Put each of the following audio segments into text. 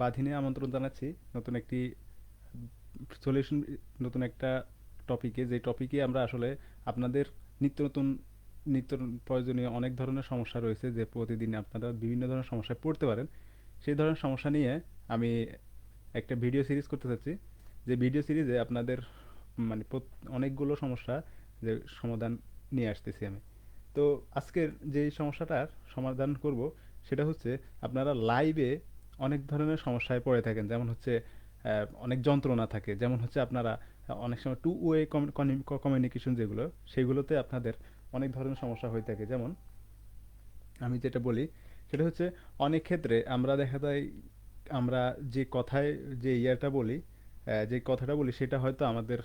বাধিনে আমন্ত্রণ জানাচ্ছি নতুন একটি সলিউশন, নতুন একটা টপিকে, যে টপিকে আমরা আসলে আপনাদের নিত্য নতুন নিত্য প্রয়োজনীয় অনেক ধরনের সমস্যা রয়েছে, যে প্রতিদিন আপনারা বিভিন্ন ধরনের সমস্যায় পড়তে পারেন। সেই ধরনের সমস্যা নিয়ে আমি একটা ভিডিও সিরিজ করতে চাচ্ছি, যে ভিডিও সিরিজে আপনাদের মানে অনেকগুলো সমস্যা যে সমাধান নিয়ে আসতেছি আমি। তো আজকের যে সমস্যাটার সমাধান করব সেটা হচ্ছে, আপনারা লাইভে অনেক ধরনের সমস্যায় পড়ে থাকেন, যেমন হচ্ছে অনেক যন্ত্রণা থাকে, যেমন হচ্ছে আপনারা অনেক সময় টু ওয়ে কমিউনিকেশন যেগুলো, সেগুলোতে আপনাদের অনেক ধরনের সমস্যা হয়ে থাকে। যেমন আমি যেটা বলি সেটা হচ্ছে, অনেক ক্ষেত্রে আমরা দেখা যায় আমরা যে কথায় যে ইয়াটা বলি, যে কথাটা বলি সেটা হয়তো আমাদের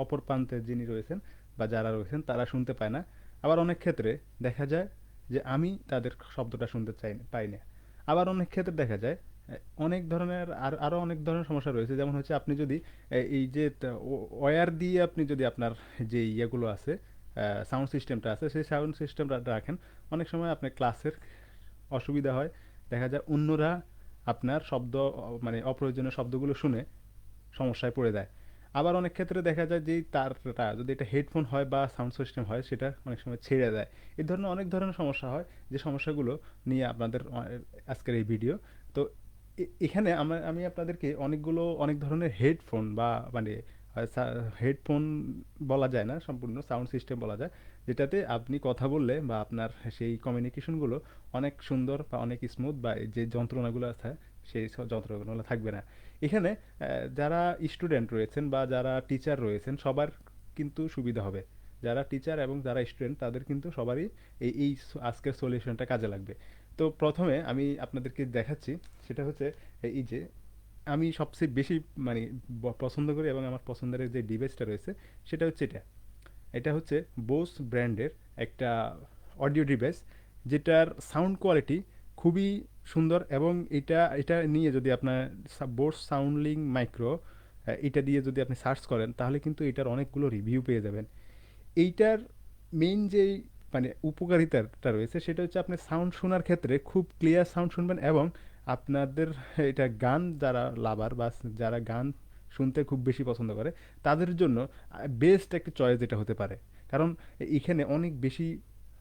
অপর প্রান্তে যিনি রয়েছেন বা যারা রয়েছেন তারা শুনতে পায় না। আবার অনেক ক্ষেত্রে দেখা যায় যে আমি তাদের শব্দটা শুনতে পাই না। আবার অনেক ক্ষেত্রে দেখা যায় অনেক ধরনের আরও অনেক ধরনের সমস্যা রয়েছে, যেমন হচ্ছে আপনি যদি এই যে ওয়্যার দিয়ে আপনি যদি আপনার যে ইয়েগুলো আছে, সাউন্ড সিস্টেমটা আছে, সেই সাউন্ড সিস্টেমটা রাখেন, অনেক সময় আপনার ক্লাসের অসুবিধা হয়। দেখা যায় অন্যরা আপনার শব্দ মানে অপ্রয়োজনীয় শব্দগুলো শুনে সমস্যায় পড়ে যায়। আবার অনেক ক্ষেত্রে দেখা যায় যে তারটা যদি এটা হেডফোন হয় বা সাউন্ড সিস্টেম হয়, সেটা অনেক সময় ছেড়ে যায়। এই ধরনের অনেক ধরনের সমস্যা হয়, যে সমস্যাগুলো নিয়ে আপনাদের আজকের এই ভিডিও। তো এখানে আমি আপনাদেরকে অনেক ধরনের হেডফোন বা মানে হেডফোন বলা যায় না, সম্পূর্ণ সাউন্ড সিস্টেম বলা যায়, যেটাতে আপনি কথা বললে বা আপনার সেই কমিউনিকেশনগুলো অনেক সুন্দর বা অনেক স্মুথ, বা এই যে যন্ত্রণাগুলো আছে সেই সব যন্ত্রণাগুলো থাকবে না এখানে। যারা স্টুডেন্ট রয়েছেন বা যারা টিচার রয়েছেন সবার কিন্তু সুবিধা হবে। যারা টিচার এবং যারা স্টুডেন্ট তাদের কিন্তু সবারই এই আজকের সলিউশনটা কাজে লাগবে। তো প্রথমে আমি আপনাদেরকে দেখাচ্ছি, সেটা হচ্ছে এই যে আমি সবচেয়ে বেশি মানে পছন্দ করি এবং আমার পছন্দের যে ডিভাইসটা রয়েছে সেটা হচ্ছে এটা। এটা হচ্ছে বোস ব্র্যান্ডের একটা অডিও ডিভাইস, যেটার সাউন্ড কোয়ালিটি খুবই সুন্দর। এবং এটা নিয়ে যদি আপনার বোস সাউন্ডলিং মাইক্রো, এটা দিয়ে যদি আপনি সার্চ করেন তাহলে কিন্তু এটার অনেকগুলো রিভিউ পেয়ে যাবেন। এইটার মেইন যেই মানে উপকারিতাটা রয়েছে সেটা হচ্ছে, আপনি সাউন্ড শোনার ক্ষেত্রে খুব ক্লিয়ার সাউন্ড শুনবেন, এবং আপনাদের এটা গান যারা লাভার বা যারা গান শুনতে খুব বেশি পছন্দ করে তাদের জন্য বেস্ট একটা চয়েস এটা হতে পারে। কারণ এখানে অনেক বেশি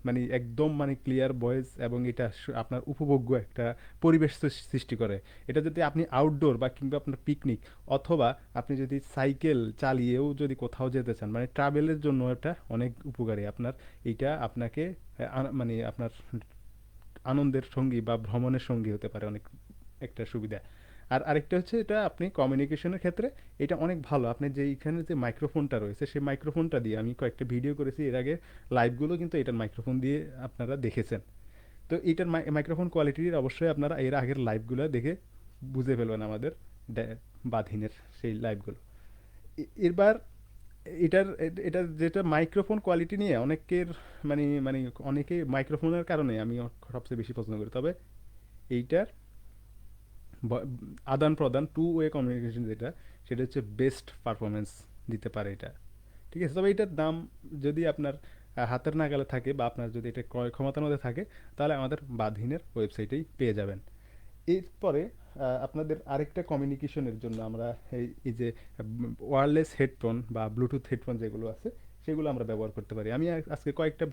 মানে একদম মানে ক্লিয়ার ভয়েস, এবং এটা আপনার উপভোগ্য একটা পরিবেশ সৃষ্টি করে। এটা যদি আপনি আউটডোর বা কিংবা আপনার পিকনিক, অথবা আপনি যদি সাইকেল চালিয়েও যদি কোথাও যেতে চান, মানে ট্রাভেলের জন্য এটা অনেক উপকারী আপনার। এইটা আপনাকে মানে আপনার আনন্দের সঙ্গী বা ভ্রমণের সঙ্গী হতে পারে অনেক একটা সুবিধা। আর আরেকটা হচ্ছে, এটা আপনি কমিউনিকেশনের ক্ষেত্রে এটা অনেক ভালো। আপনি যে এখানে যে মাইক্রোফোনটা রয়েছে সেই মাইক্রোফোনটা দিয়ে আমি কয়েকটা ভিডিও করেছি এর আগে, লাইভগুলো কিন্তু এটার মাইক্রোফোন দিয়ে আপনারা দেখেছেন। তো এটার মাইক্রোফোন কোয়ালিটির অবশ্যই আপনারা এর আগের লাইভগুলো দেখে বুঝে ফেলবেন আমাদের বাধিনের সেই লাইভগুলো। এবার এটার যেটা মাইক্রোফোন কোয়ালিটি নিয়ে অনেকের মানে মানে অনেকে মাইক্রোফোনের কারণে আমি সবচেয়ে বেশি পছন্দ করি। তবে এইটার ব- আদান প্রদান টু ওয়ে কমিউনিকেশন যেটা, সেটা হচ্ছে বেস্ট পারফরমেন্স দিতে পারে এটা। ঠিক আছে, তবে এটার দাম যদি আপনার হাতের নাগালে থাকে বা আপনার যদি এটা ক্রয় ক্ষমতার মধ্যে থাকে, তাহলে আমাদের বাধিনের ওয়েবসাইটেই পেয়ে যাবেন। এরপরে আপনাদের আরেকটা কমিউনিকেশনের জন্য আমরা এই যে ওয়্যারলেস হেডফোন বা ব্লুটুথ হেডফোন যেগুলো আছে সেগুলো আমরা ব্যবহার করতে পারি। আমি আজকে কয়েকটা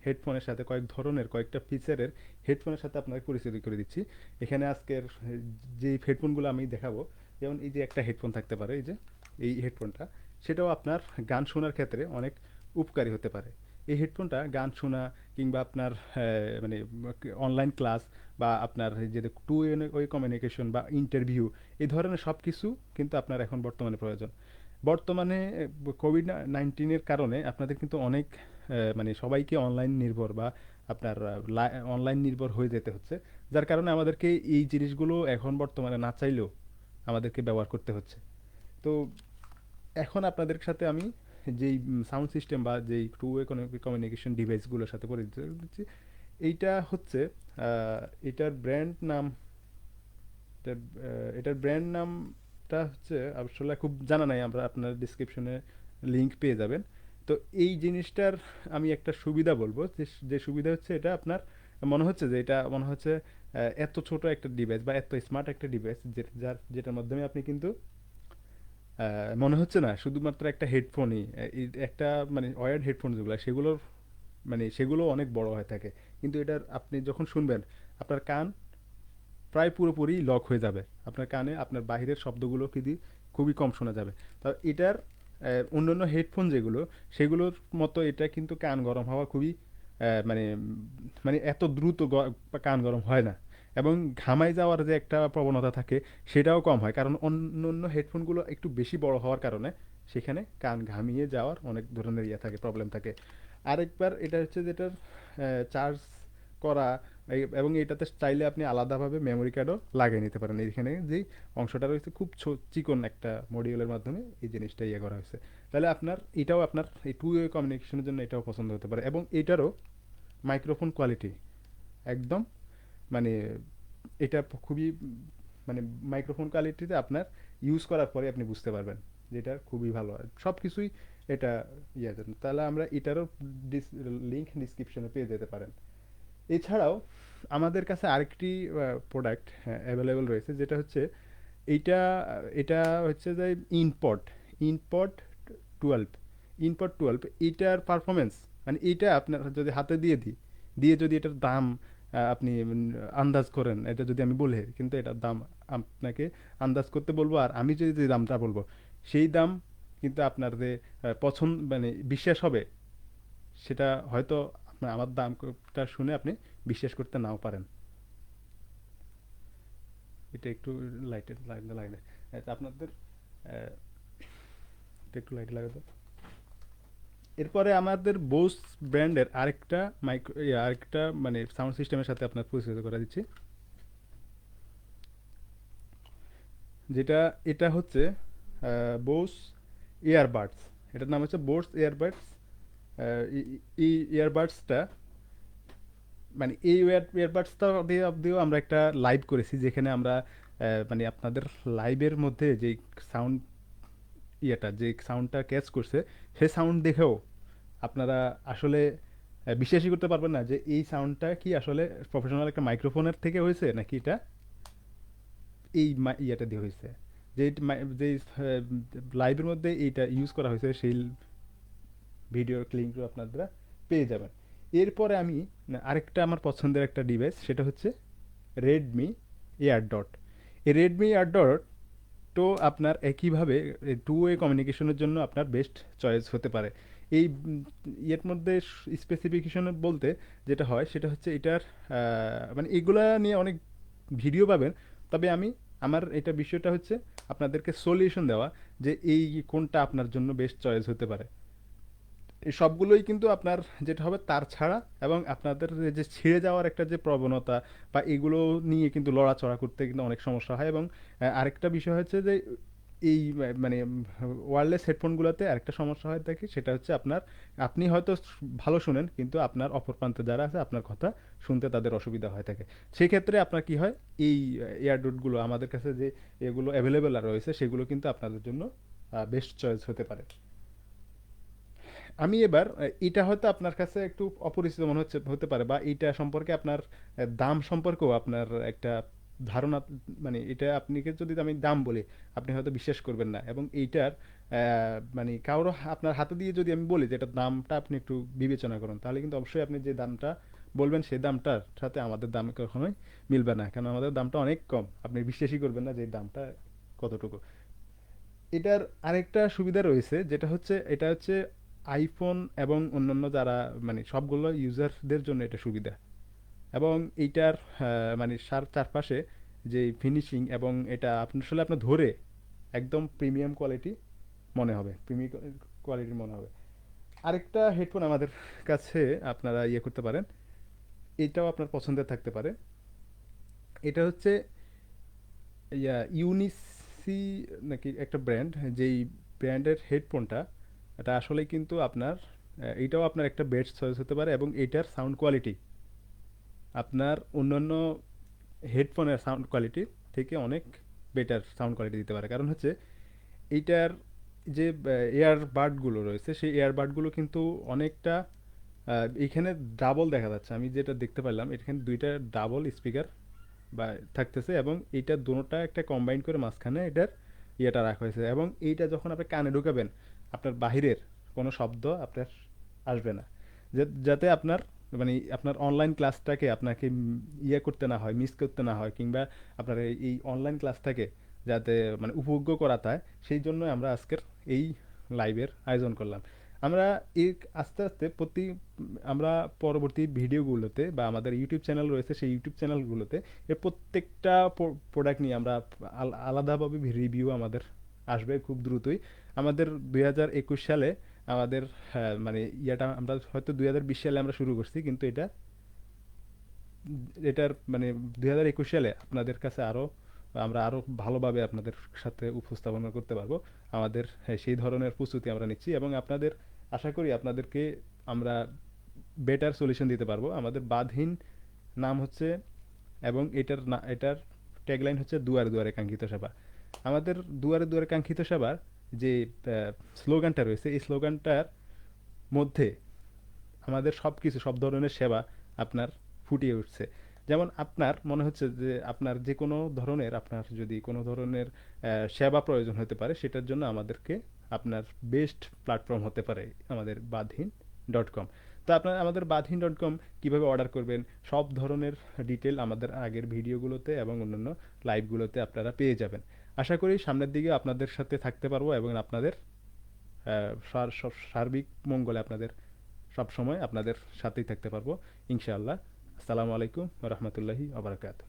হেডফোনের সাথে কয়েক ধরনের কয়েকটা ফিচারের হেডফোনের সাথে আপনাকে পরিচিত করে দিচ্ছি। এখানে আজকের যে হেডফোনগুলো আমি দেখাবো, যেমন এই যে একটা হেডফোন থাকতে পারে, এই যে এই হেডফোনটা, সেটাও আপনার গান শোনার ক্ষেত্রে অনেক উপকারী হতে পারে। এই হেডফোনটা গান শোনা কিংবা আপনার মানে অনলাইন ক্লাস বা আপনার এই যে টু ওয়ে কমিউনিকেশন বা ইন্টারভিউ, এই ধরনের সব কিছু কিন্তু আপনার এখন বর্তমানে প্রয়োজন। বর্তমানে কোভিড-19 কারণে আপনাদের কিন্তু অনেক মানে সবাইকে অনলাইন নির্ভর বা আপনার অনলাইন নির্ভর হয়ে যেতে হচ্ছে, যার কারণে আমাদেরকে এই জিনিসগুলো এখন বর্তমানে না চাইলেও আমাদেরকে ব্যবহার করতে হচ্ছে। তো এখন আপনাদের সাথে আমি যেই সাউন্ড সিস্টেম বা যেই টু ওয়ে কমিউনিকেশন ডিভাইসগুলোর সাথে পরিচিত দিচ্ছি, এইটা হচ্ছে আহ, এটার ব্র্যান্ড নাম এটার ব্র্যান্ড নামটা হচ্ছে আসলে খুব জানা নাই, আমরা আপনার ডিসক্রিপশনে লিংক পেয়ে যাবেন। তো এই জিনিসটার আমি একটা সুবিধা বলবো, যে সুবিধা হচ্ছে এটা আপনার মনে হচ্ছে যে এটা মনে হচ্ছে এত ছোট একটা ডিভাইস বা এত স্মার্ট একটা ডিভাইস যেটার মাধ্যমে আপনি কিন্তু মনে হচ্ছে না শুধুমাত্র একটা হেডফোনই, একটা মানে ওয়্যার্ড হেডফোন যেগুলো সেগুলোর মানে সেগুলো অনেক বড় হয়ে থাকে, কিন্তু এটার আপনি যখন শুনবেন আপনার কান প্রায় পুরোপুরি লক হয়ে যাবে, আপনার কানে আপনার বাহিরের শব্দগুলো কিন্তু খুবই কম শোনা যাবে। তা এটার অন্যান্য হেডফোন যেগুলো সেগুলোর মতো এটা কিন্তু কান গরম হওয়া খুবই মানে মানে এত দ্রুত কান গরম হয় না, এবং ঘামাই যাওয়ার যে একটা প্রবণতা থাকে সেটাও কম হয়, কারণ অন্য হেডফোনগুলো একটু বেশি বড় হওয়ার কারণে সেখানে কান ঘামিয়ে যাওয়ার অনেক ধরনের ইয়ে থাকে, প্রবলেম থাকে। আরেকবার এটা হচ্ছে যেটার চার্জ করা এবং এটাতে চাইলে আপনি আলাদাভাবে মেমোরি কার্ডও লাগিয়ে নিতে পারেন। এখানে যেই অংশটা রয়েছে খুব চিকন একটা মডিউলের মাধ্যমে এই জিনিসটা ইয়ে করা হয়েছে। তাহলে আপনার এটাও আপনার এই টু ওয়ে কমিউনিকেশনের জন্য এটাও পছন্দ হতে পারে, এবং এটারও মাইক্রোফোন কোয়ালিটি একদম মানে এটা খুবই মানে মাইক্রোফোন কোয়ালিটিতে আপনার ইউজ করার পরে আপনি বুঝতে পারবেন যেটা খুবই ভালো হয় সব কিছুই এটা ইয়ে আছে। তাহলে আমরা এটারও লিঙ্ক ডিসক্রিপশনে পেয়ে যেতে পারেন। এছাড়াও আমাদের কাছে আরেকটি প্রোডাক্ট অ্যাভেলেবেল রয়েছে, যেটা হচ্ছে এইটা এটা হচ্ছে যে ইনপড ইনপড 12 ইনপড 12 এইটার পারফরমেন্স মানে এইটা আপনার যদি হাতে দিয়ে যদি এটার দাম আপনি আন্দাজ করেন, এটা যদি আমি বলি কিন্তু এটার দাম আপনাকে আন্দাজ করতে বলবো, আর আমি যদি যে দামটা বলবো সেই দাম কিন্তু আপনার যে পছন্দ মানে বিশ্বাস হবে, সেটা হয়তো আপনার আমার দামটা শুনে আপনি বিশ্বাস করতে নাও পারেন। এটা একটু লাইটের লাইটে লাগলে আপনাদের আহ, এটা একটু লাইট লাগাতো। এরপরে আমাদের বোস ব্র্যান্ডের আরেকটা মাইক্রো আরেকটা মানে সাউন্ড সিস্টেমের সাথে আপনার পরিচিত করে দিচ্ছি, যেটা এটা হচ্ছে বোস ইয়ারবাডস। এটার নাম হচ্ছে বোস ইয়ারবাডস। এই ইয়ারবাডসটা মানে এই ইয়ারবাডসটা দিয়েও আমরা একটা লাইভ করেছি, যেখানে আমরা মানে আপনাদের লাইভের মধ্যে যে সাউন্ড যে সাউন্ডটা ক্যাচ করছে সেই সাউন্ড দেখেও আপনারা আসলে বিশ্বাসই করতে পারবেন না যে এই সাউন্ডটা কি আসলে প্রফেশনাল একটা মাইক্রোফোনের থেকে হয়েছে নাকি এটা এই ইয়েটা দিয়ে হয়েছে। যে যে লাইভের মধ্যে এইটা ইউজ করা হয়েছে সেই ভিডিওর লিঙ্কও আপনারা পেয়ে যাবেন। এরপরে আমি আরেকটা আমার পছন্দের একটা ডিভাইস, সেটা হচ্ছে রেডমি এয়ার ডট। এই রেডমি এয়ার ডট তো আপনার একইভাবে টু ওয়ে কমিউনিকেশনের জন্য আপনার বেস্ট চয়েস হতে পারে। এই ইয়ের মধ্যে স্পেসিফিকেশন বলতে যেটা হয় সেটা হচ্ছে এটার মানে এগুলা নিয়ে অনেক ভিডিও পাবেন, তবে আমার এটা বিষয়টা হচ্ছে আপনাদেরকে সলিউশন দেওয়া যে এই কোনটা আপনার জন্য বেস্ট চয়েস হতে পারে। এই সবগুলোই কিন্তু আপনার যেটা হবে তার ছাড়া, এবং আপনাদের যে ছিঁড়ে যাওয়ার একটা যে প্রবণতা বা এগুলো নিয়ে কিন্তু লড়াচড়া করতে কিন্তু অনেক সমস্যা হয়। এবং আরেকটা বিষয় হচ্ছে যে এই মানে ওয়্যারলেস হেডফোনগুলোতে আরেকটা সমস্যা হয় থাকে, সেটা হচ্ছে আপনি হয়তো ভালো শুনেন কিন্তু আপনার অপর প্রান্তে যারা আছে আপনার কথা শুনতে তাদের অসুবিধা হয়ে থাকে। সেই ক্ষেত্রে আপনার কি হয়, এই এয়ারডোটগুলো আমাদের কাছে যে এগুলো অ্যাভেলেবেল রয়েছে সেগুলো কিন্তু আপনাদের জন্য বেস্ট চয়েস হতে পারে। আমি এবার এটা হয়তো আপনার কাছে একটু অপরিচিত মনে হতে পারে, বা এইটা সম্পর্কে আপনার দাম সম্পর্কেও আপনার একটা ধারণা মানে এটা আপনাকে যদি আমি দাম বলি আপনি হয়তো বিশ্বাস করবেন না, এবং এইটার মানে কারো আপনার হাতে দিয়ে যদি আমি বলি যে এটার দামটা আপনি একটু বিবেচনা করুন, তাহলে কিন্তু অবশ্যই আপনি যে দামটা বলবেন সেই দামটার সাথে আমাদের দাম কখনোই মিলবে না, কারণ আমাদের দামটা অনেক কম, আপনি বিশ্বাসই করবেন না যে এই দামটা কতটুকু। এটার আরেকটা সুবিধা রয়েছে, যেটা হচ্ছে এটা হচ্ছে আইফোন এবং অন্যান্য যারা মানে সবগুলো ইউজারদের জন্য এটা সুবিধা। এবং এইটার মানে চারপাশে যে ফিনিশিং এবং এটা আপনার ধরে একদম প্রিমিয়াম কোয়ালিটি মনে হবে, প্রিমিয়াম কোয়ালিটির মনে হবে। আরেকটা হেডফোন আমাদের কাছে আপনারা ইয়ে করতে পারেন, এটাও আপনার পছন্দের থাকতে পারে। এটা হচ্ছে ইউনিসি নাকি একটা ব্র্যান্ড, যেই ব্র্যান্ডের হেডফোনটা এটা আসলে কিন্তু আপনার এইটাও আপনার একটা বেস্ট চয়েস হতে পারে, এবং এইটার সাউন্ড কোয়ালিটি আপনার অন্যান্য হেডফোনের সাউন্ড কোয়ালিটি থেকে অনেক বেটার সাউন্ড কোয়ালিটি দিতে পারে। কারণ হচ্ছে এইটার যে এয়ারবাডগুলো রয়েছে সেই এয়ারবাডগুলো কিন্তু অনেকটা এখানে ডাবল দেখা যাচ্ছে, আমি যেটা দেখতে পারলাম এখানে দুইটা ডাবল স্পিকার বা থাকতেছে, এবং এইটা দুটোটা একটা কম্বাইন করে মাঝখানে এটার ইয়েটা রাখা হয়েছে, এবং এইটা যখন আপনি কানে ঢুকাবেন আপনার বাহিরের কোনো শব্দ আপনার আসবে না, যাতে আপনার মানে আপনার অনলাইন ক্লাসটাকে আপনাকে ইয়ে করতে না হয়, মিস করতে না হয়, কিংবা আপনার এই অনলাইন ক্লাসটাকে যাতে মানে উপভোগ্য করা যায়, সেই জন্য আমরা আজকের এই লাইভের আয়োজন করলাম। আমরা এই আস্তে আস্তে আমরা পরবর্তী ভিডিওগুলোতে বা আমাদের ইউটিউব চ্যানেল রয়েছে, সেই ইউটিউব চ্যানেলগুলোতে এর প্রত্যেকটা প্রোডাক্ট নিয়ে আমরা আলাদাভাবে রিভিউ আমাদের আসবে খুব দ্রুতই। আমাদের 2021 সালে আমাদের, হ্যাঁ, মানে ইয়াটা আমরা হয়তো 2020 সালে আমরা শুরু করছি, কিন্তু এটার মানে 2021 সালে আপনাদের কাছে আমরা আরো ভালোভাবে আপনাদের সাথে উপস্থাপনা করতে পারবো। আমাদের, হ্যাঁ, সেই ধরনের প্রস্তুতি আমরা নিচ্ছি, এবং আপনাদের আশা করি আপনাদেরকে আমরা বেটার সলিউশন দিতে পারবো। আমাদের বাঁধহীন নাম হচ্ছে, এবং এটার ট্যাগলাইন হচ্ছে দুয়ারে দুয়ারে কাঙ্ক্ষিত সেবা। আমাদের দুয়ারে দুয়ারে কাঙ্ক্ষিত সেবার যে স্লোগানটা রয়েছে, এই স্লোগানটার মধ্যে আমাদের সব ধরনের সেবা আপনার ফুটিয়ে উঠছে। যেমন আপনার মনে হচ্ছে যে আপনার যে কোনো ধরনের, আপনার যদি কোনো ধরনের সেবা প্রয়োজন হতে পারে, সেটার জন্য আপনার বেস্ট প্ল্যাটফর্ম হতে পারে আমাদের বাদহীন.com। তো আপনারা আমাদের বাদহীন.com কিভাবে অর্ডার করবেন, সব ধরনের ডিটেল আমাদের আগের ভিডিওগুলোতে এবং অন্যান্য লাইভগুলোতে আপনারা পেয়ে যাবেন। আশা করি সামনের দিকে আপনাদের সাথে থাকতে পারবো, এবং আপনাদের সার্বিক মঙ্গলে আপনাদের সব সময় আপনাদের সাথেই থাকতে পারবো ইনশাআল্লাহ। আসসালামু আলাইকুম ওয়া রাহমাতুল্লাহি ওয়া বারাকাতুহু।